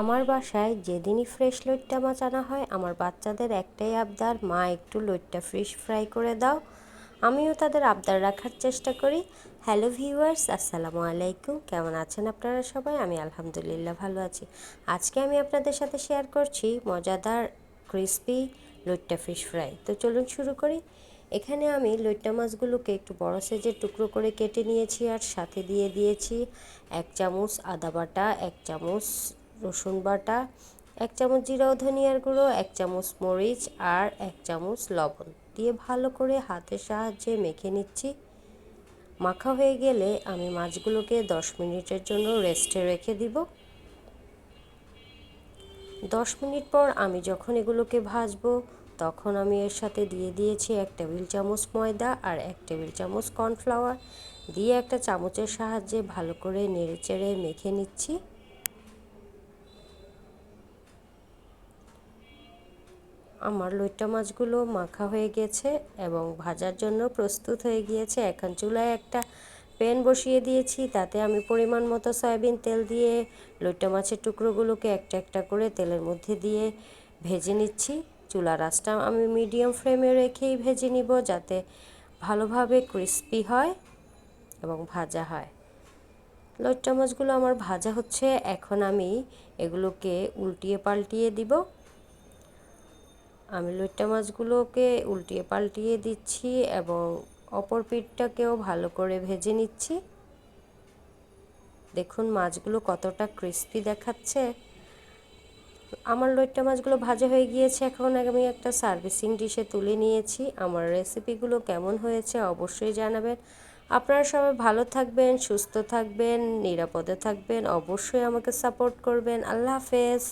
আমার বাসায় যেদিনই ফ্রেশ লইট্টা মাছ আনা হয় আমার বাচ্চাদের একটাই আবদার, মা একটু লইট্টা ফিশ ফ্রাই করে দাও। আমিও তাদের আবদার রাখার চেষ্টা করি। হ্যালো ভিউয়ার্স, আসসালামু আলাইকুম। কেমন আছেন আপনারা সবাই? আমি আলহামদুলিল্লাহ ভালো আছি। আজকে আমি আপনাদের সাথে শেয়ার করছি মজাদার ক্রিসপি লইট্টা ফিশ ফ্রাই। তো চলুন শুরু করি। এখানে আমি লইট্টা মাছগুলোকে একটু বড় সাইজের টুকরো করে কেটে নিয়েছি আর সাথে দিয়ে দিয়েছি 1 চামচ আদা বাটা, 1 চামচ রসুন বাটা, 1 চামচ জিরা ও ধনিয়ার গুঁড়ো, 1 চামচ মরিচ আর 1 চামচ লবণ দিয়ে ভালো করে হাতের সাহায্যে মেখে নিচ্ছি। মাখা হয়ে গেলে আমি মাছগুলোকে 10 মিনিটের জন্য রেস্টে রেখে দিব। 10 মিনিট পর আমি যখন এগুলোকে ভাজবো তখন আমি এর সাথে দিয়ে দিয়েছি 1 টেবিল চামচ ময়দা আর 1 টেবিল চামচ কর্নফ্লাওয়ার দিয়ে একটা চামচের সাহায্যে ভালো করে নেড়েচেড়ে মেখে নিচ্ছি। আমার লইট্টা মাছগুলো মাখা হয়ে গেছে এবং ভাজার জন্য প্রস্তুত হয়ে গিয়েছে। এখন চুলায় একটা প্যান বসিয়ে দিয়েছি, তাতে আমি পরিমাণ মতো সয়াবিন তেল দিয়ে লইট্টা মাছের টুকরোগুলোকে একটা একটা করে তেলের মধ্যে দিয়ে ভেজে নিচ্ছি। চুলার আঁচটা আমি মিডিয়াম ফ্লেমে রেখেই ভেজে নিব, যাতে ভালোভাবে ক্রিস্পি হয় এবং ভাজা হয়। লইট্টা মাছগুলো আমার ভাজা হচ্ছে, এখন আমি এগুলোকে উল্টিয়ে পাল্টিয়ে দিব। আমি লইট্টা মাছগুলোকে উল্টিয়ে পাল্টিয়ে দিচ্ছি এবং অপর পিঠটাকেও ভালো করে ভেজে নিচ্ছি। দেখুন মাছগুলো কতটা ক্রিস্পি দেখাচ্ছে। আমার লইট্টা মাছগুলো ভাজা হয়ে গিয়েছে, এখন আমি একটা সার্ভিসিং ডিশে তুলে নিয়েছি। আমার রেসিপিগুলো কেমন হয়েছে অবশ্যই জানাবেন। আপনারা সবাই ভালো থাকবেন, সুস্থ থাকবেন, নিরাপদে থাকবেন, অবশ্যই আমাকে সাপোর্ট করবেন। আল্লাহ হাফেজ।